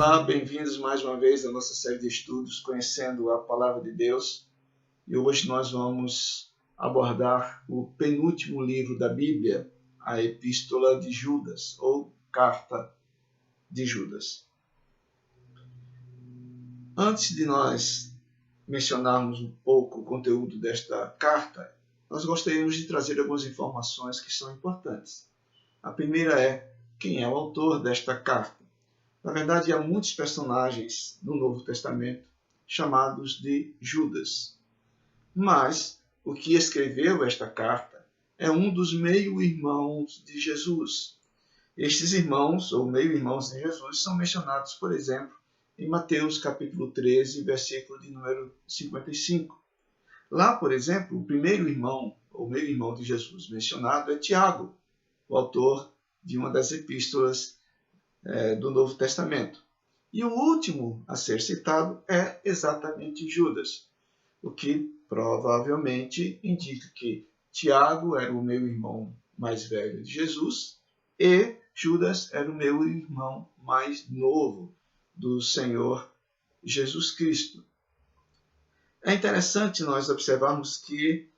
Olá, bem-vindos mais uma vez à nossa série de estudos Conhecendo a Palavra de Deus. E hoje nós vamos abordar o penúltimo livro da Bíblia, a Epístola de Judas, ou Carta de Judas. Antes de nós mencionarmos um pouco o conteúdo desta carta, nós gostaríamos de trazer algumas informações que são importantes. A primeira é quem é o autor desta carta. Na verdade, há muitos personagens no Novo Testamento chamados de Judas. Mas o que escreveu esta carta é um dos meio-irmãos de Jesus. Estes irmãos, ou meio-irmãos de Jesus, são mencionados, por exemplo, em Mateus capítulo 13, versículo de número 55. Lá, por exemplo, o primeiro irmão, ou meio-irmão de Jesus mencionado é Tiago, o autor de uma das epístolas do Novo Testamento. E o último a ser citado é exatamente Judas, o que provavelmente indica que Tiago era o meu irmão mais velho de Jesus e Judas era o meu irmão mais novo do Senhor Jesus Cristo. É interessante nós observarmos que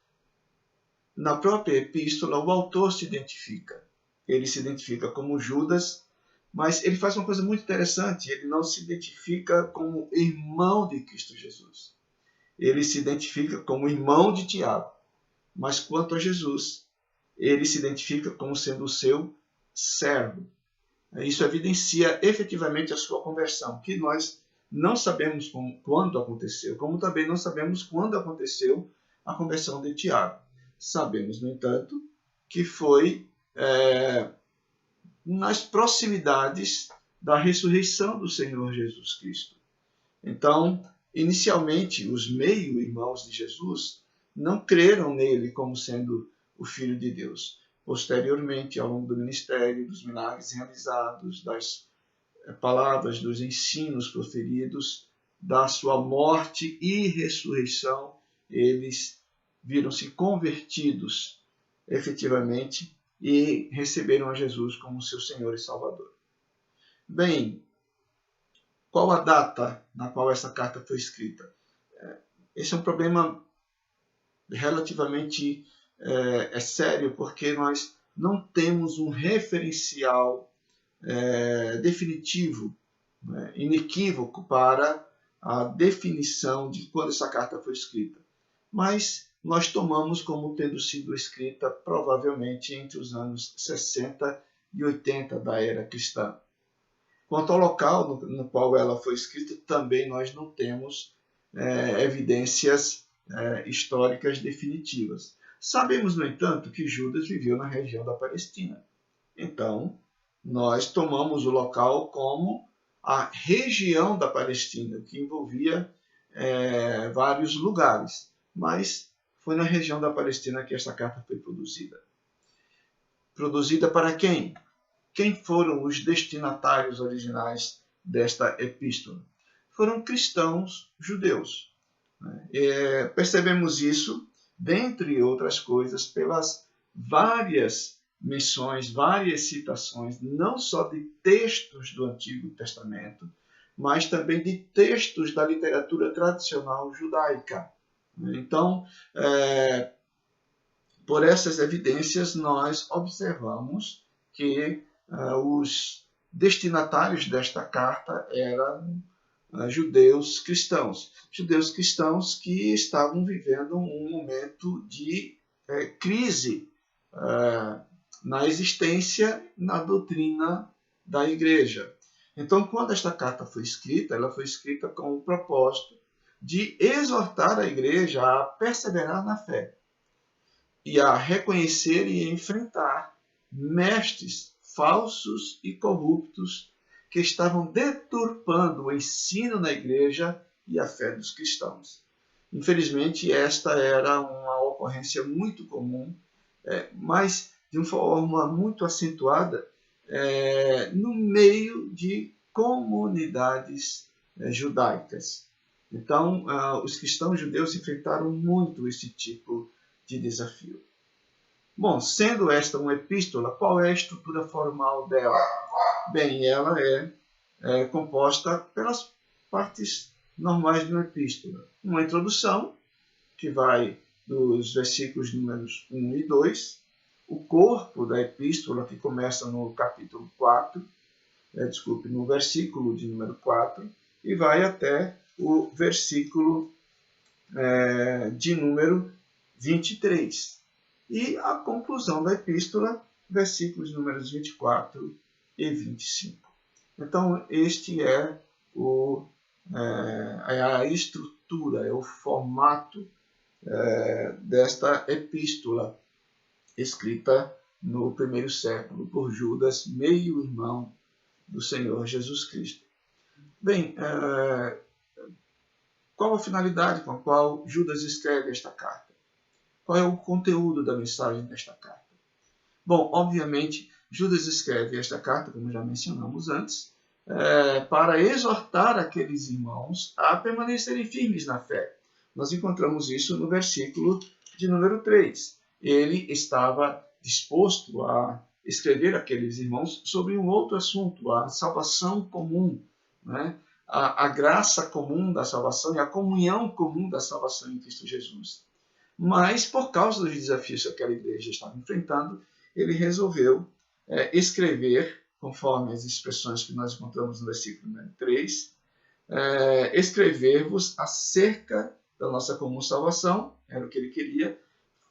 na própria epístola o autor se identifica. Ele se identifica como Judas, mas ele faz uma coisa muito interessante, ele não se identifica como irmão de Cristo Jesus. Ele se identifica como irmão de Tiago. Mas quanto a Jesus, ele se identifica como sendo o seu servo. Isso evidencia efetivamente a sua conversão, que nós não sabemos quando aconteceu, como também não sabemos quando aconteceu a conversão de Tiago. Sabemos, no entanto, que foi nas proximidades da ressurreição do Senhor Jesus Cristo. Então, inicialmente, os meio-irmãos de Jesus não creram nele como sendo o Filho de Deus. Posteriormente, ao longo do ministério, dos milagres realizados, das palavras, dos ensinos proferidos, da sua morte e ressurreição, eles viram-se convertidos efetivamente e receberam a Jesus como seu Senhor e Salvador. Bem, qual a data na qual essa carta foi escrita? Esse é um problema relativamente sério, porque nós não temos um referencial definitivo, inequívoco para a definição de quando essa carta foi escrita. Mas nós tomamos como tendo sido escrita provavelmente entre os anos 60 e 80 da era cristã. Quanto ao local no qual ela foi escrita, também nós não temos evidências históricas definitivas. Sabemos, no entanto, que Judas viveu na região da Palestina. Então, nós tomamos o local como a região da Palestina, que envolvia vários lugares. Mas foi na região da Palestina que esta carta foi produzida. Produzida para quem? Quem foram os destinatários originais desta epístola? Foram cristãos judeus. Percebemos isso, dentre outras coisas, pelas várias menções, várias citações, não só de textos do Antigo Testamento, mas também de textos da literatura tradicional judaica. Então, por essas evidências, nós observamos que os destinatários desta carta eram judeus cristãos que estavam vivendo um momento de crise na existência, na doutrina da igreja. Então, quando esta carta foi escrita, ela foi escrita com o propósito de exortar a igreja a perseverar na fé e a reconhecer e enfrentar mestres falsos e corruptos que estavam deturpando o ensino na igreja e a fé dos cristãos. Infelizmente, esta era uma ocorrência muito comum, mas de uma forma muito acentuada no meio de comunidades judaicas. Então, os cristãos judeus enfrentaram muito esse tipo de desafio. Bom, sendo esta uma epístola, qual é a estrutura formal dela? Bem, ela é composta pelas partes normais de uma epístola. Uma introdução, que vai dos versículos números 1 e 2, o corpo da epístola, que começa no capítulo 4, no versículo de número 4, e vai até o versículo de número 23. E a conclusão da epístola, versículos números 24 e 25. Então, este é a estrutura, é o formato desta epístola, escrita no primeiro século por Judas, meio-irmão do Senhor Jesus Cristo. Bem, qual a finalidade com a qual Judas escreve esta carta? Qual é o conteúdo da mensagem desta carta? Bom, obviamente, Judas escreve esta carta, como já mencionamos antes, para exortar aqueles irmãos a permanecerem firmes na fé. Nós encontramos isso no versículo de número 3. Ele estava disposto a escrever àqueles irmãos sobre um outro assunto, a salvação comum, né? A graça comum da salvação e a comunhão comum da salvação em Cristo Jesus. Mas, por causa dos desafios que aquela igreja estava enfrentando, ele resolveu escrever, conforme as expressões que nós encontramos no versículo 3, escrever-vos acerca da nossa comum salvação, era o que ele queria,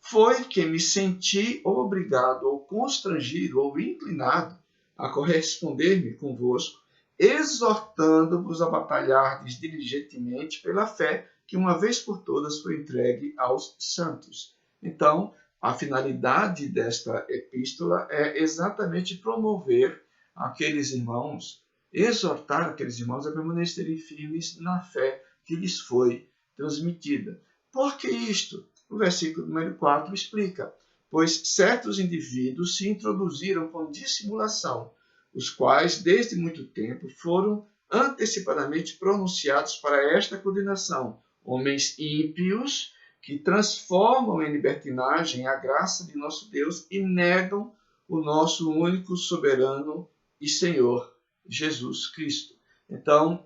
foi que me senti obrigado, ou constrangido, ou inclinado a corresponder-me convosco, exortando-vos a batalhardes diligentemente pela fé que uma vez por todas foi entregue aos santos. Então, a finalidade desta epístola é exatamente promover aqueles irmãos, exortar aqueles irmãos a permanecerem firmes na fé que lhes foi transmitida. Por que isto? O versículo número 4 explica: pois certos indivíduos se introduziram com dissimulação, os quais, desde muito tempo, foram antecipadamente pronunciados para esta condenação, homens ímpios que transformam em libertinagem a graça de nosso Deus e negam o nosso único soberano e Senhor, Jesus Cristo. Então,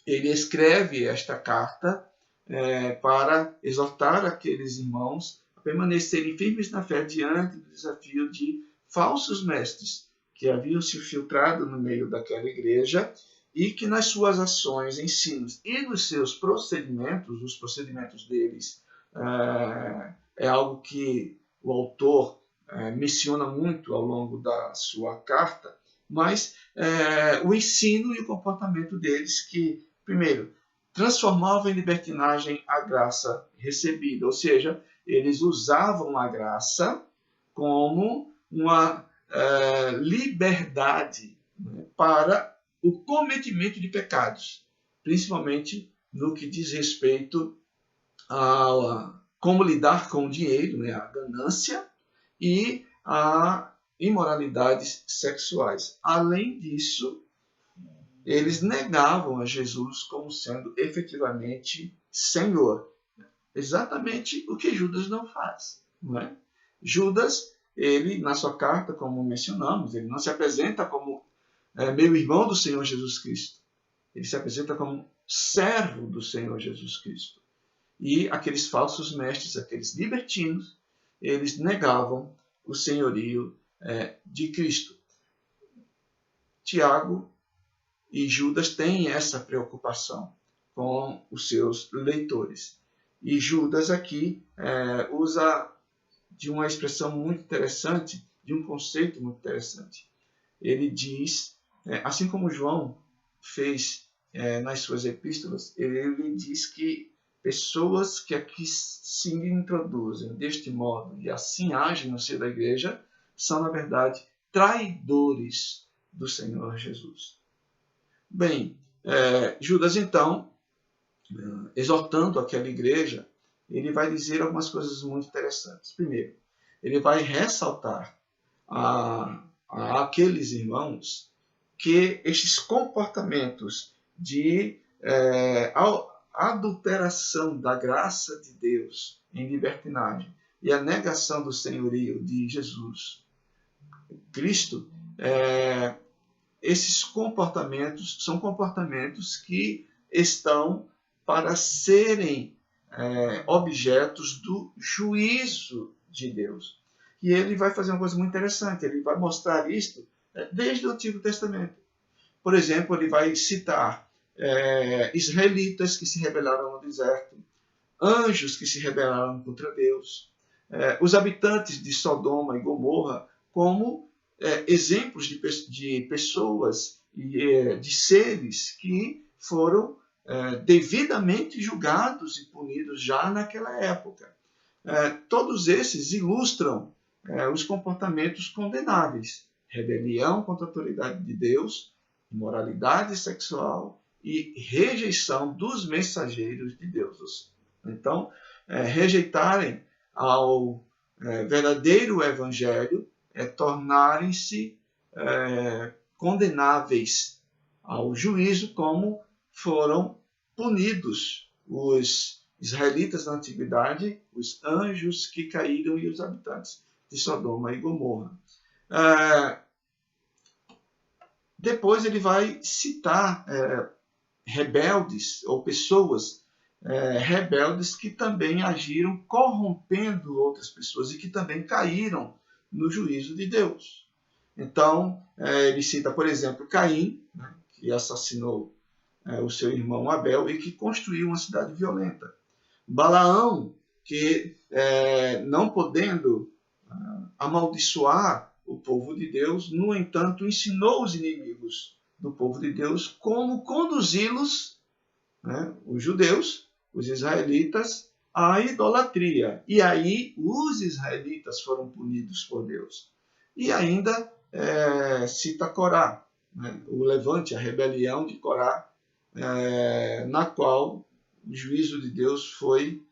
ele escreve esta carta para exortar aqueles irmãos a permanecerem firmes na fé diante do desafio de falsos mestres que haviam se filtrado no meio daquela igreja e que nas suas ações, ensinos e nos seus procedimentos, os procedimentos deles, é algo que o autor menciona muito ao longo da sua carta, mas o ensino e o comportamento deles que, primeiro, transformava em libertinagem a graça recebida, ou seja, eles usavam a graça como uma liberdade, né, para o cometimento de pecados, principalmente no que diz respeito a como lidar com o dinheiro, né, a ganância e a imoralidades sexuais. Além disso, eles negavam a Jesus como sendo efetivamente Senhor. Exatamente o que Judas não faz. Não é? Judas, ele, na sua carta, como mencionamos, ele não se apresenta como meu irmão do Senhor Jesus Cristo. Ele se apresenta como servo do Senhor Jesus Cristo. E aqueles falsos mestres, aqueles libertinos, eles negavam o senhorio de Cristo. Tiago e Judas têm essa preocupação com os seus leitores. E Judas aqui usa de uma expressão muito interessante, de um conceito muito interessante. Ele diz, assim como João fez nas suas epístolas, ele diz que pessoas que aqui se introduzem deste modo e assim agem no seio da igreja são, na verdade, traidores do Senhor Jesus. Bem, Judas, então, exortando aquela igreja, ele vai dizer algumas coisas muito interessantes. Primeiro, ele vai ressaltar àqueles irmãos que estes comportamentos de adulteração da graça de Deus em libertinagem e a negação do senhorio de Jesus Cristo esses comportamentos são comportamentos que estão para serem objetos do juízo de Deus. E ele vai fazer uma coisa muito interessante, ele vai mostrar isto desde o Antigo Testamento. Por exemplo, ele vai citar israelitas que se rebelaram no deserto, anjos que se rebelaram contra Deus, os habitantes de Sodoma e Gomorra como exemplos de pessoas e de seres que foram devidamente julgados e punidos já naquela época. Todos esses ilustram os comportamentos condenáveis: rebelião contra a autoridade de Deus, imoralidade sexual e rejeição dos mensageiros de Deus. Então, rejeitarem ao verdadeiro evangelho é tornarem-se condenáveis ao juízo, como foram punidos os israelitas na antiguidade, os anjos que caíram e os habitantes de Sodoma e Gomorra. Depois ele vai citar rebeldes ou pessoas rebeldes que também agiram corrompendo outras pessoas e que também caíram no juízo de Deus. Então, ele cita, por exemplo, Caim, né, que assassinou o seu irmão Abel e que construiu uma cidade violenta. Balaão, que não podendo amaldiçoar o povo de Deus, no entanto, ensinou os inimigos do povo de Deus como conduzi-los, né, os judeus, os israelitas, à idolatria. E aí os israelitas foram punidos por Deus. E ainda cita Corá, né, o levante, a rebelião de Corá, na qual o juízo de Deus foi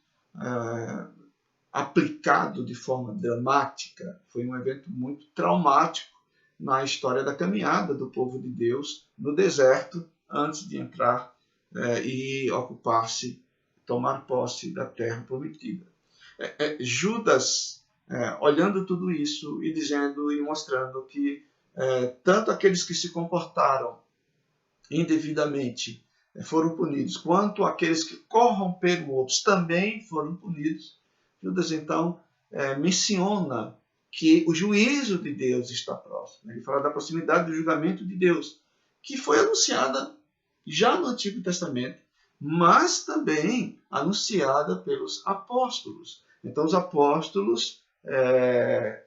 aplicado de forma dramática. Foi um evento muito traumático na história da caminhada do povo de Deus no deserto, antes de entrar e ocupar-se, tomar posse da terra prometida. Judas, olhando tudo isso e dizendo e mostrando que tanto aqueles que se comportaram indevidamente foram punidos, quanto aqueles que corromperam outros também foram punidos. Judas, então, menciona que o juízo de Deus está próximo. Ele fala da proximidade do julgamento de Deus, que foi anunciada já no Antigo Testamento, mas também anunciada pelos apóstolos. Então, os apóstolos,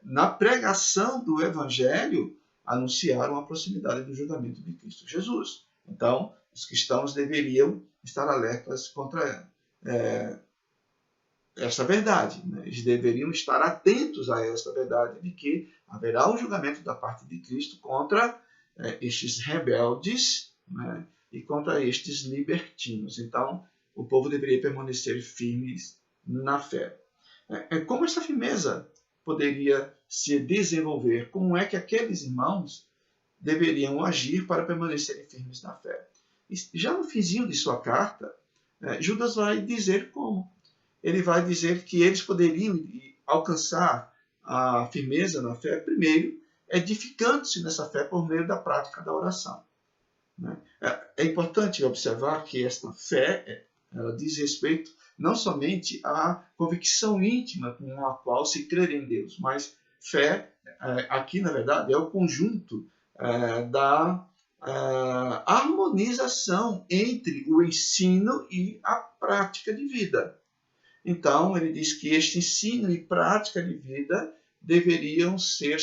na pregação do Evangelho, anunciaram a proximidade do julgamento de Cristo Jesus. Então, os cristãos deveriam estar alertas contra essa verdade, né? Eles deveriam estar atentos a essa verdade de que haverá um julgamento da parte de Cristo contra estes rebeldes, né? E contra estes libertinos. Então, o povo deveria permanecer firmes na fé. Como essa firmeza poderia se desenvolver? Como é que aqueles irmãos deveriam agir para permanecerem firmes na fé? Já no finzinho de sua carta, Judas vai dizer como. Ele vai dizer que eles poderiam alcançar a firmeza na fé, primeiro, edificando-se nessa fé por meio da prática da oração. É importante observar que esta fé, ela diz respeito não somente à convicção íntima com a qual se crê em Deus, mas fé, aqui na verdade, é o conjunto da harmonização entre o ensino e a prática de vida. Então, ele diz que este ensino e prática de vida deveriam ser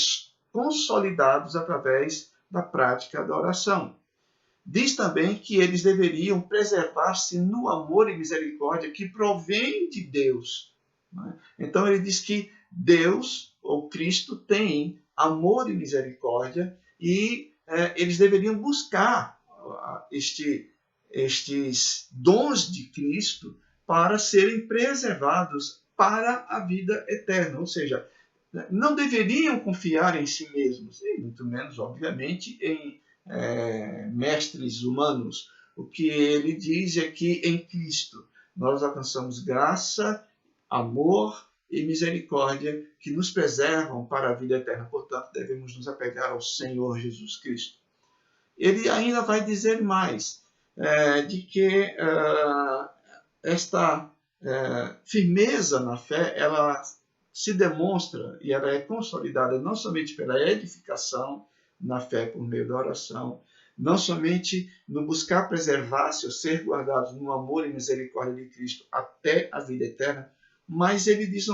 consolidados através da prática da oração. Diz também que eles deveriam preservar-se no amor e misericórdia que provém de Deus. Então, ele diz que Deus, ou Cristo, tem amor e misericórdia e eles deveriam buscar estes dons de Cristo para serem preservados para a vida eterna. Ou seja, não deveriam confiar em si mesmos, e muito menos, obviamente, em mestres humanos. O que ele diz é que em Cristo nós alcançamos graça, amor e misericórdia que nos preservam para a vida eterna. Portanto, devemos nos apegar ao Senhor Jesus Cristo. ele ainda vai dizer mais, de que esta firmeza na fé, ela se demonstra e ela é consolidada não somente pela edificação na fé por meio da oração, não somente no buscar preservar-se ou ser guardados no amor e misericórdia de Cristo até a vida eterna, mas ele diz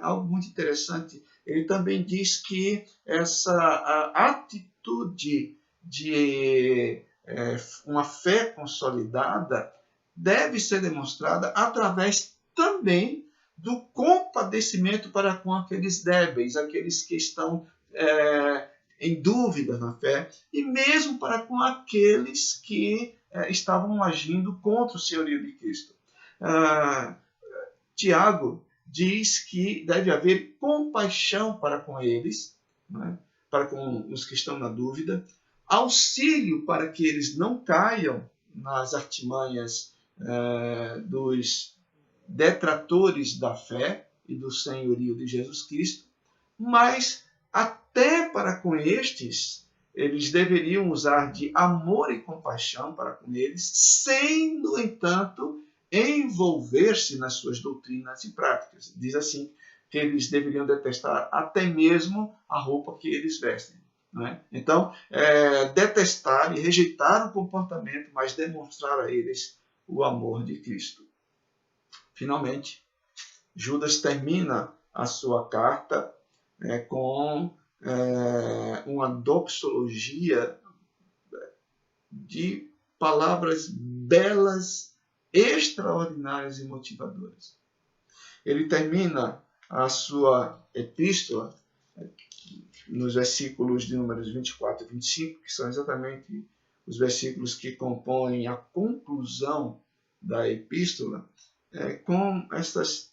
algo muito interessante. Ele também diz que essa atitude de uma fé consolidada deve ser demonstrada através também do compadecimento para com aqueles débeis, aqueles que estão em dúvida na fé, e mesmo para com aqueles que estavam agindo contra o senhorio de Cristo. Tiago diz que deve haver compaixão para com eles, né? Para com os que estão na dúvida, auxílio para que eles não caiam nas artimanhas dos detratores da fé e do senhorio de Jesus Cristo, mas até para com estes, eles deveriam usar de amor e compaixão para com eles, sem, no entanto, envolver-se nas suas doutrinas e práticas. Diz assim, que eles deveriam detestar até mesmo a roupa que eles vestem. Né? Então, detestar e rejeitar o comportamento, mas demonstrar a eles o amor de Cristo. Finalmente, Judas termina a sua carta com uma doxologia de palavras belas, extraordinárias e motivadoras. Ele termina a sua epístola nos versículos de números 24 e 25, que são exatamente os versículos que compõem a conclusão da epístola, com estas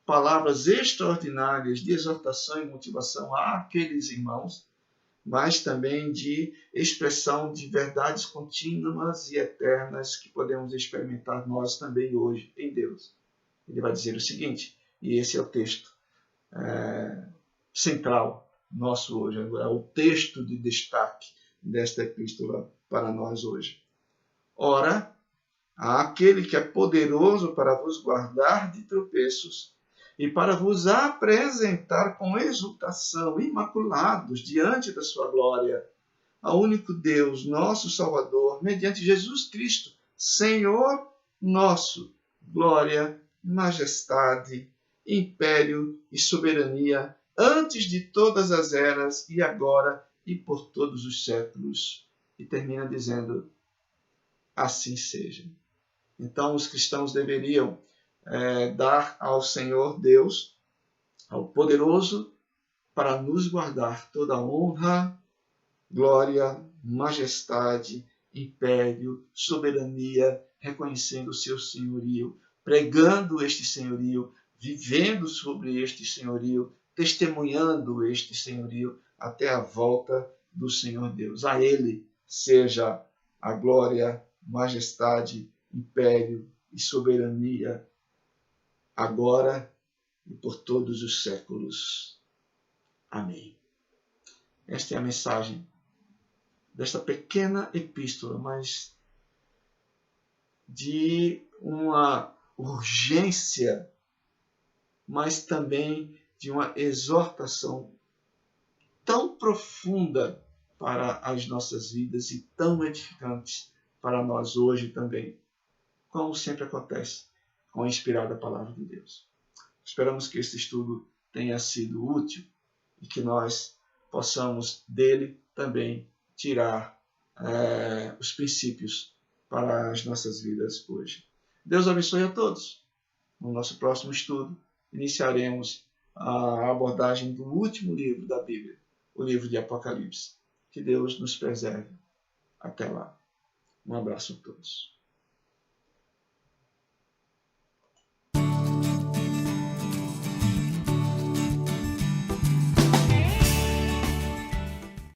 palavras extraordinárias de exortação e motivação àqueles irmãos, mas também de expressão de verdades contínuas e eternas que podemos experimentar nós também hoje em Deus. Ele vai dizer o seguinte, e esse é o texto central nosso hoje, é o texto de destaque desta epístola para nós hoje. Ora, àquele que é poderoso para vos guardar de tropeços e para vos apresentar com exultação, imaculados, diante da sua glória, ao único Deus, nosso Salvador, mediante Jesus Cristo, Senhor nosso, glória, majestade, império e soberania, antes de todas as eras, e agora e por todos os séculos. E termina dizendo, assim seja. Então, os cristãos deveriam dar ao Senhor Deus, ao poderoso, para nos guardar toda honra, glória, majestade, império, soberania, reconhecendo o seu senhorio, pregando este senhorio, vivendo sobre este senhorio, testemunhando este senhorio até a volta do Senhor Deus. A Ele seja a glória, majestade, império e soberania, agora e por todos os séculos. Amém. Esta é a mensagem desta pequena epístola, mas de uma urgência, mas também de uma exortação tão profunda para as nossas vidas e tão edificante para nós hoje também, como sempre acontece com a inspirada palavra de Deus. Esperamos que este estudo tenha sido útil e que nós possamos dele também tirar os princípios para as nossas vidas hoje. Deus abençoe a todos. No nosso próximo estudo, iniciaremos a abordagem do último livro da Bíblia, o livro de Apocalipse. Que Deus nos preserve. Até lá. Um abraço a todos.